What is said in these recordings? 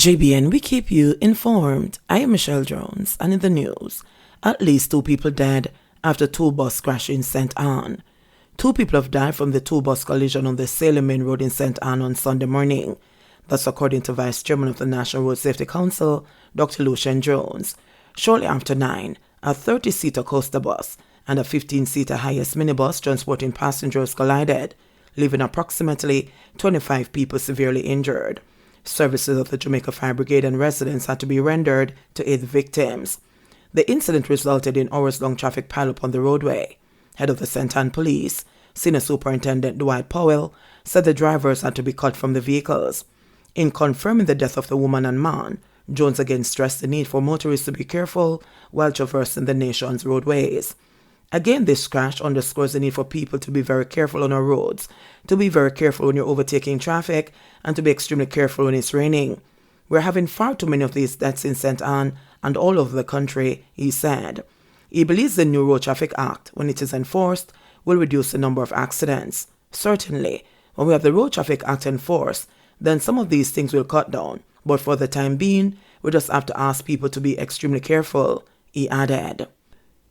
JBN, we keep you informed. I am Michelle Jones, and in the news, at least 2 people dead after 2 bus crash in St. Anne. 2 people have died from the 2 bus collision on the Salem Main Road in St. Anne on Sunday morning. That's according to Vice Chairman of the National Road Safety Council, Dr. Lucian Jones. Shortly after 9, a 30-seater coaster bus and a 15-seater highest minibus transporting passengers collided, leaving approximately 25 people severely injured. Services of the Jamaica Fire Brigade and residents had to be rendered to aid the victims. The incident resulted in hours-long traffic pileup on the roadway. Head of the St. Anne Police, Senior Superintendent Dwight Powell, said the drivers had to be cut from the vehicles. In confirming the death of the woman and man, Jones again stressed the need for motorists to be careful while traversing the nation's roadways. Again, this crash underscores the need for people to be very careful on our roads, to be very careful when you're overtaking traffic, and to be extremely careful when it's raining. We're having far too many of these deaths in St. Anne and all over the country, he said. He believes the new Road Traffic Act, when it is enforced, will reduce the number of accidents. Certainly, when we have the Road Traffic Act enforced, then some of these things will cut down. But for the time being, we just have to ask people to be extremely careful, he added.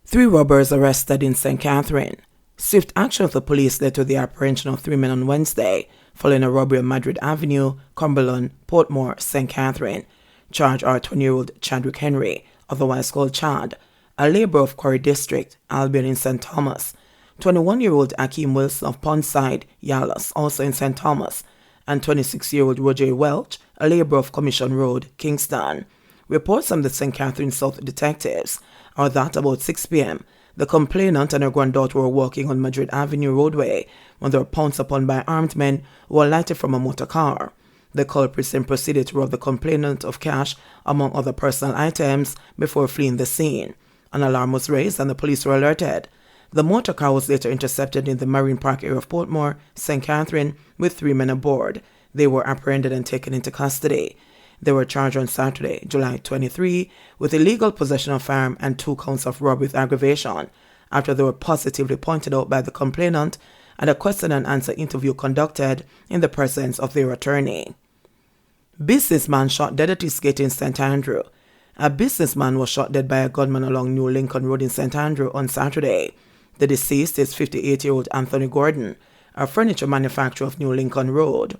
3 robbers arrested in St. Catherine. Swift action of the police led to the apprehension of 3 men on Wednesday, following a robbery on Madrid Avenue, Cumberland, Portmore, St. Catherine. Charged are 20-year-old Chadwick Henry, otherwise called Chad, a laborer of Quarry District, Albion in St. Thomas, 21-year-old Akeem Wilson of Pondside, Yalas, also in St. Thomas, and 26-year-old Roger Welch, a laborer of Commission Road, Kingston. Reports from the St. Catherine South detectives are that about 6 p.m., the complainant and her granddaughter were walking on Madrid Avenue roadway when they were pounced upon by armed men who alighted from a motor car. The culprits then proceeded to rob the complainant of cash, among other personal items, before fleeing the scene. An alarm was raised and the police were alerted. The motor car was later intercepted in the Marine Park area of Portmore, St. Catherine, with 3 men aboard. They were apprehended and taken into custody. They were charged on Saturday, July 23, with illegal possession of firearm and 2 counts of robbery with aggravation, after they were positively pointed out by the complainant and a question and answer interview conducted in the presence of their attorney. Businessman shot dead at his gate in St. Andrew. A businessman was shot dead by a gunman along New Lincoln Road in St. Andrew on Saturday. The deceased is 58-year-old Anthony Gordon, a furniture manufacturer of New Lincoln Road.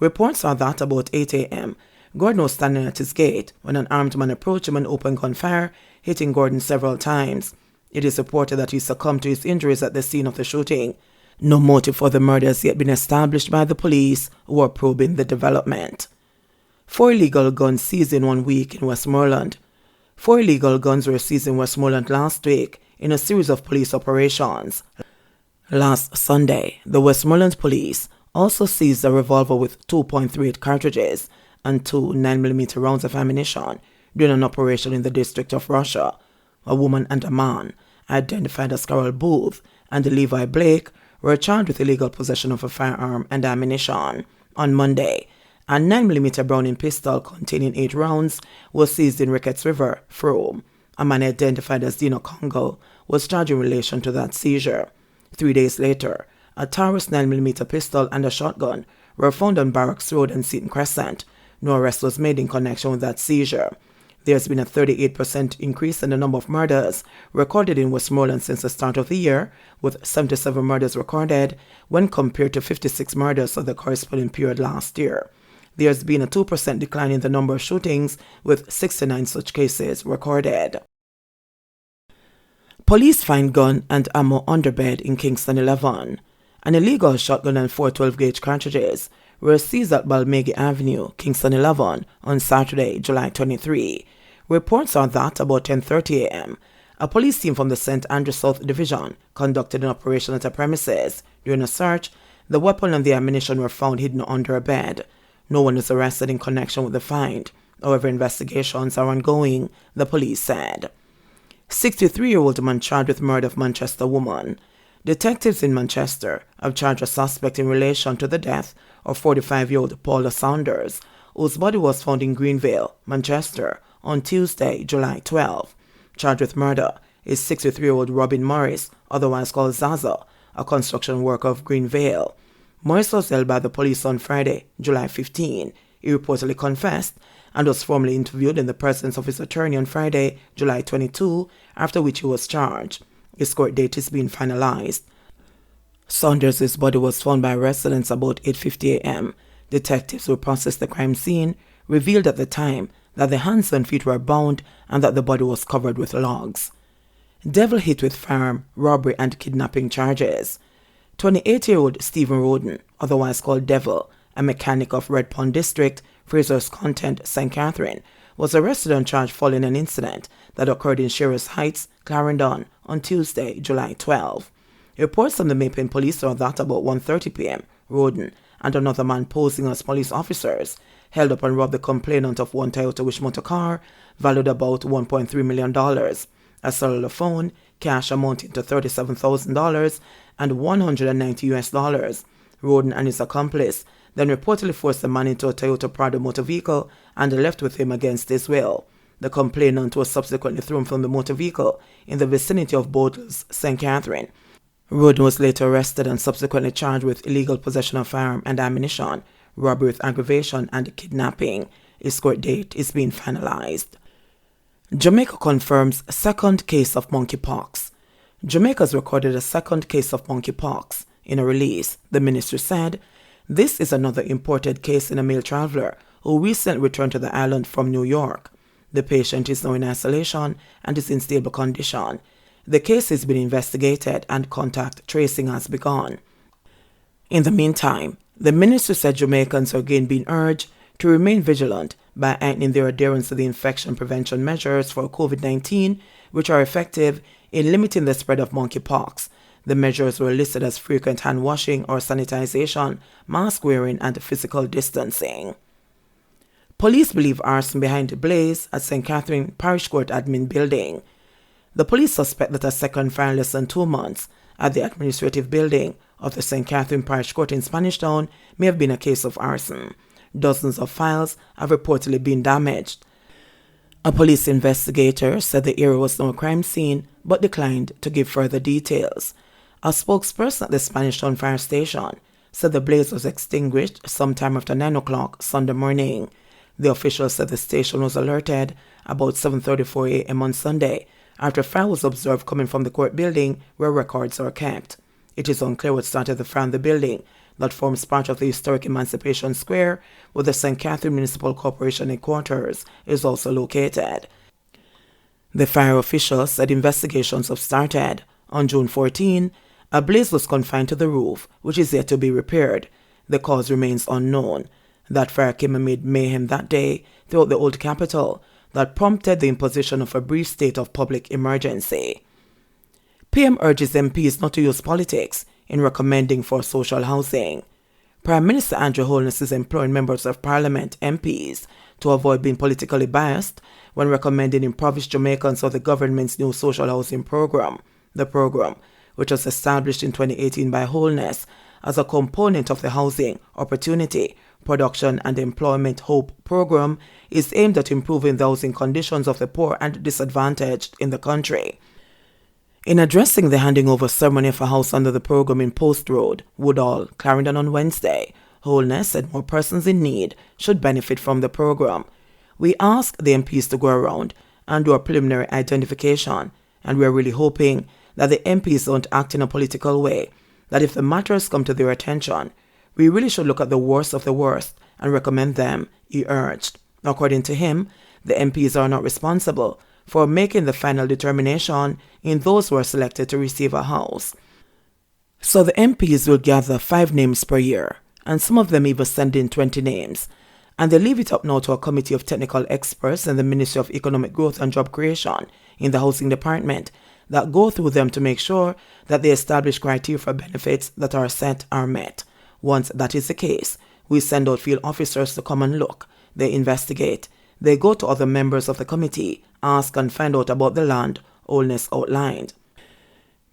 Reports are that about 8 a.m., Gordon was standing at his gate when an armed man approached him and opened gunfire, hitting Gordon several times. It is reported that he succumbed to his injuries at the scene of the shooting. No motive for the murder has yet been established by the police, who are probing the development. 4 illegal guns seized in 1 week in Westmoreland. 4 illegal guns were seized in Westmoreland last week in a series of police operations. Last Sunday, the Westmoreland police also seized a revolver with 2.38 cartridges and 2 9mm rounds of ammunition during an operation in the District of Russia. A woman and a man, identified as Carol Booth and Levi Blake, were charged with illegal possession of a firearm and ammunition. On Monday, a 9mm Browning pistol containing 8 rounds was seized in Ricketts River, Frome. A man identified as Dino Congo was charged in relation to that seizure. 3 days later, a Taurus 9mm pistol and a shotgun were found on Barracks Road and Seaton Crescent. No arrest was made in connection with that seizure. There's been a 38% increase in the number of murders recorded in Westmoreland since the start of the year, with 77 murders recorded when compared to 56 murders of the corresponding period last year. There's been a 2% decline in the number of shootings, with 69 such cases recorded. Police find gun and ammo under bed in Kingston 11. An illegal shotgun and 4 12-gauge cartridges were seized at Balmegi Avenue, Kingston 11, on Saturday, July 23. Reports are that about 10:30 a.m., a police team from the St. Andrew South Division conducted an operation at a premises. During a search, the weapon and the ammunition were found hidden under a bed. No one was arrested in connection with the find. However, investigations are ongoing, the police said. 63-year-old man charged with murder of Manchester woman. Detectives in Manchester have charged a suspect in relation to the death of 45-year-old Paula Saunders, whose body was found in Greenvale, Manchester, on Tuesday, July 12. Charged with murder is 63-year-old Robin Morris, otherwise called Zaza, a construction worker of Greenvale. Morris was held by the police on Friday, July 15. He reportedly confessed and was formally interviewed in the presence of his attorney on Friday, July 22, after which he was charged. His court date is being finalized. Saunders' body was found by residents about 8:50 a.m. Detectives who processed the crime scene revealed at the time that the hands and feet were bound and that the body was covered with logs. Devil hit with firearm, robbery and kidnapping charges. 28-year-old Stephen Roden, otherwise called Devil, a mechanic of Red Pond District, Fraser's Content, St. Catherine, was arrested on charge following an incident that occurred in Shearers Heights, Clarendon, on Tuesday, July 12. Reports from the Mapping police are that about 1:30 p.m., Roden and another man posing as police officers held up and robbed the complainant of one Toyota Wish motor car valued about $1.3 million, a cellular phone, cash amounting to $37,000 and $190. Roden and his accomplice then reportedly forced the man into a Toyota Prado motor vehicle and left with him against his will. The complainant was subsequently thrown from the motor vehicle in the vicinity of Bottles, St. Catherine. Roden was later arrested and subsequently charged with illegal possession of firearm and ammunition, robbery with aggravation, and kidnapping. His court date is being finalized. Jamaica confirms second case of monkeypox. Jamaica has recorded a second case of monkeypox. In a release, the ministry said, "This is another imported case in a male traveler who recently returned to the island from New York. The patient is now in isolation and is in stable condition. The case is being investigated and contact tracing has begun." In the meantime, the ministry said Jamaicans are again being urged to remain vigilant by heightening their adherence to the infection prevention measures for COVID-19, which are effective in limiting the spread of monkeypox. The measures were listed as frequent hand washing or sanitization, mask wearing, and physical distancing. Police believe arson behind a blaze at St. Catherine Parish Court Admin Building. The police suspect that a second fire in less than 2 months at the administrative building of the St. Catherine Parish Court in Spanish Town may have been a case of arson. Dozens of files have reportedly been damaged. A police investigator said the area was no crime scene but declined to give further details. A spokesperson at the Spanish Town Fire Station said the blaze was extinguished sometime after 9 o'clock Sunday morning. The official said the station was alerted about 7:34 a.m. on Sunday after fire was observed coming from the court building where records are kept. It is unclear what started the fire in the building that forms part of the historic Emancipation Square, where the St. Catherine Municipal Corporation headquarters is also located. The fire official said investigations have started. On June 14, a blaze was confined to the roof, which is yet to be repaired. The cause remains unknown. That fire came amid mayhem that day throughout the old capital that prompted the imposition of a brief state of public emergency. PM urges MPs not to use politics in recommending for social housing. Prime Minister Andrew Holness is imploring members of Parliament, MPs, to avoid being politically biased when recommending impoverished Jamaicans for the government's new social housing program. The program, which was established in 2018 by Holness as a component of the Housing, Opportunity, Production and Employment Hope program, is aimed at improving the housing conditions of the poor and disadvantaged in the country. In addressing the handing over ceremony of a house under the program in Post Road, Woodall, Clarendon on Wednesday, Holness said more persons in need should benefit from the program. "We ask the MPs to go around and do a preliminary identification, and we are really hoping that the MPs don't act in a political way, that if the matters come to their attention, we really should look at the worst of the worst and recommend them," he urged. According to him, the MPs are not responsible for making the final determination in those who are selected to receive a house. So the MPs will gather 5 names per year, and some of them even send in 20 names, and they leave it up now to a committee of technical experts in the Ministry of Economic Growth and Job Creation in the Housing Department that go through them to make sure that the established criteria for benefits that are set are met. Once that is the case, we send out field officers to come and look. They investigate. They go to other members of the committee, ask and find out about the land Holness outlined.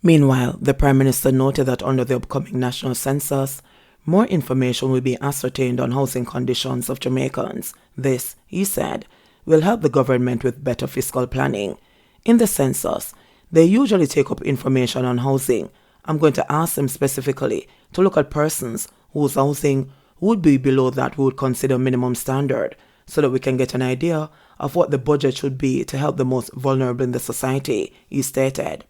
Meanwhile, the Prime Minister noted that under the upcoming national census, more information will be ascertained on housing conditions of Jamaicans. This, he said, will help the government with better fiscal planning. In the census, they usually take up information on housing. I'm going to ask them specifically to look at persons whose housing would be below that we would consider minimum standard, so that we can get an idea of what the budget should be to help the most vulnerable in the society, he stated.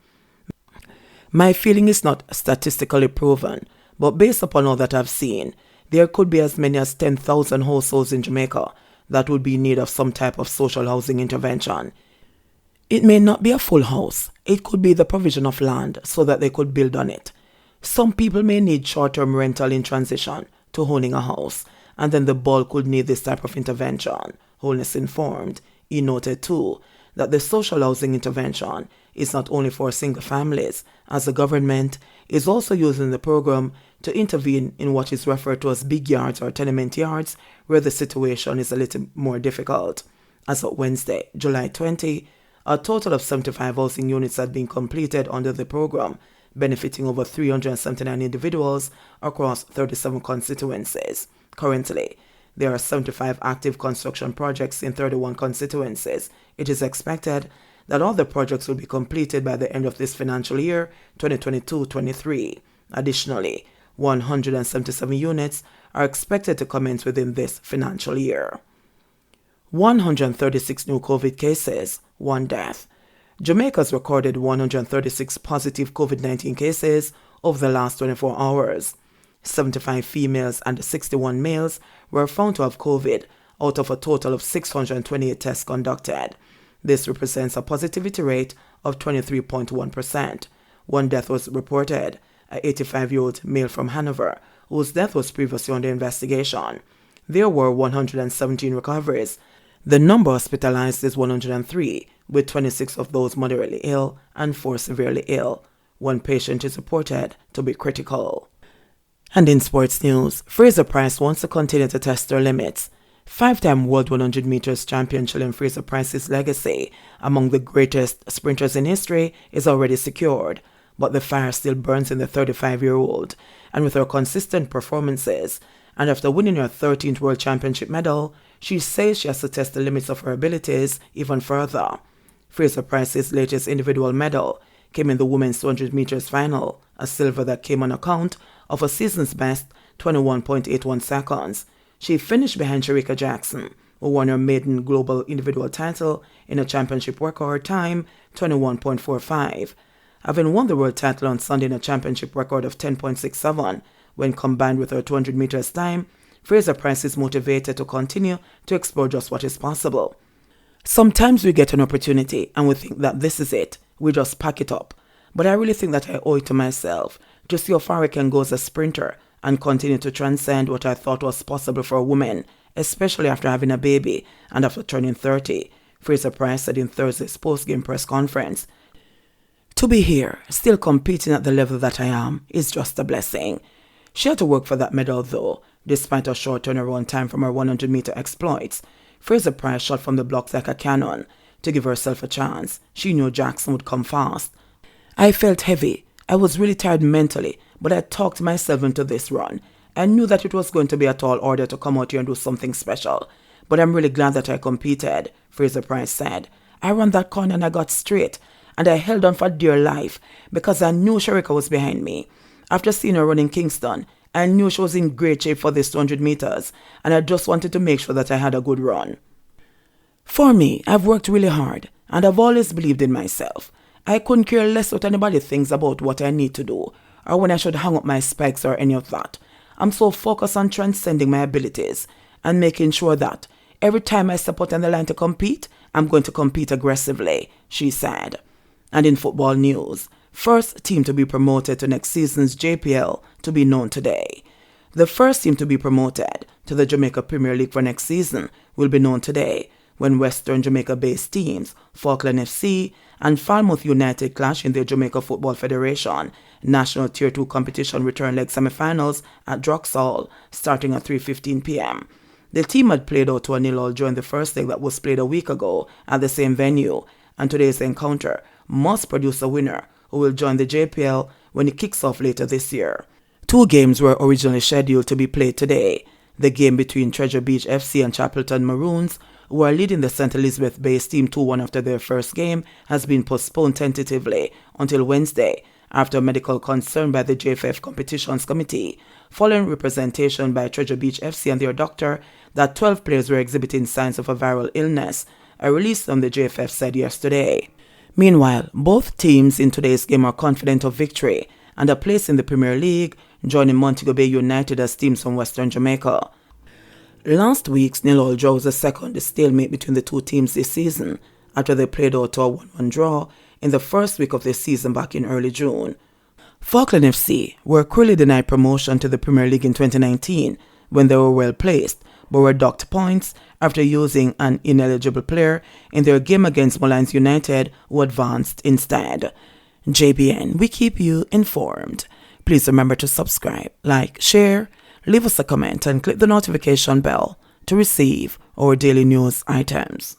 My feeling is not statistically proven, but based upon all that I've seen, there could be as many as 10,000 households in Jamaica that would be in need of some type of social housing intervention. It may not be a full house. It could be the provision of land so that they could build on it. Some people may need short-term rental in transition to owning a house, and then the bulk could need this type of intervention. Holness informed. He noted too that the social housing intervention is not only for single families, as the government is also using the program to intervene in what is referred to as big yards or tenement yards, where the situation is a little more difficult. As of Wednesday, July 20, a total of 75 housing units had been completed under the program, benefiting over 379 individuals across 37 constituencies. Currently, there are 75 active construction projects in 31 constituencies. It is expected that all the projects will be completed by the end of this financial year, 2022-23. Additionally, 177 units are expected to commence within this financial year. 136 new COVID cases, 1 death. Jamaica's recorded 136 positive COVID-19 cases over the last 24 hours. 75 females and 61 males were found to have COVID out of a total of 628 tests conducted. This represents a positivity rate of 23.1%. 1 death was reported, an 85-year-old male from Hanover, whose death was previously under investigation. There were 117 recoveries. The number hospitalized is 103, with 26 of those moderately ill and 4 severely ill. 1 patient is reported to be critical. And in sports news, Fraser-Pryce wants to continue to test their limits. 5-time World 100 meters champion Chillen Fraser-Pryce's legacy among the greatest sprinters in history is already secured, but the fire still burns in the 35-year-old, and with her consistent performances, and after winning her 13th World Championship medal, she says she has to test the limits of her abilities even further. Fraser-Pryce's latest individual medal came in the women's 200 meters final, a silver that came on account of a season's best 21.81 seconds. She finished behind Shericka Jackson, who won her maiden global individual title in a championship record time 21.45. Having won the world title on Sunday in a championship record of 10.67, when combined with her 200 meters time, Fraser-Pryce is motivated to continue to explore just what is possible. Sometimes we get an opportunity and we think that this is it. We just pack it up. But I really think that I owe it to myself to see how far I can go as a sprinter and continue to transcend what I thought was possible for a woman, especially after having a baby and after turning 30, Fraser-Pryce said in Thursday's post-game press conference. To be here, still competing at the level that I am, is just a blessing. She had to work for that medal though, despite a short turnaround time from her 100-meter exploits. Fraser-Pryce shot from the blocks like a cannon to give herself a chance. She knew Jackson would come fast. I felt heavy. I was really tired mentally, but I talked myself into this run. I knew that it was going to be a tall order to come out here and do something special. But I'm really glad that I competed, Fraser-Pryce said. I ran that corner and I got straight, and I held on for dear life because I knew Shericka was behind me. After seeing her run in Kingston, I knew she was in great shape for this 200 meters, and I just wanted to make sure that I had a good run. For me, I've worked really hard, and I've always believed in myself. I couldn't care less what anybody thinks about what I need to do, or when I should hang up my specs or any of that. I'm so focused on transcending my abilities and making sure that every time I step out on the line to compete, I'm going to compete aggressively, she said. And in football news, first team to be promoted to next season's JPL to be known today. The first team to be promoted to the Jamaica Premier League for next season will be known today, when Western Jamaica-based teams Falkland FC and Falmouth United clash in the Jamaica Football Federation National Tier 2 competition return leg semi-finals at Droxall, starting at 3:15 p.m. The team had played out to a 0-0 during the first leg that was played a week ago at the same venue, and today's encounter must produce a winner who will join the JPL when it kicks off later this year. 2 games were originally scheduled to be played today. The game between Treasure Beach FC and Chapelton Maroons who are leading the St. Elizabeth-based team 2-1 after their first game, has been postponed tentatively until Wednesday after medical concern by the JFF Competitions Committee, following representation by Treasure Beach FC and their doctor that 12 players were exhibiting signs of a viral illness, a release from the JFF said yesterday. Meanwhile, both teams in today's game are confident of victory and a place in the Premier League, joining Montego Bay United as teams from Western Jamaica. Last week's 0-0 draw was the second stalemate between the two teams this season, after they played out to a 1-1 draw in the first week of the season back in early June. Falkland FC were cruelly denied promotion to the Premier League in 2019 when they were well placed, but were docked points after using an ineligible player in their game against Mullines United, who advanced instead. JBN, we keep you informed. Please remember to subscribe, like, share, leave us a comment and click the notification bell to receive our daily news items.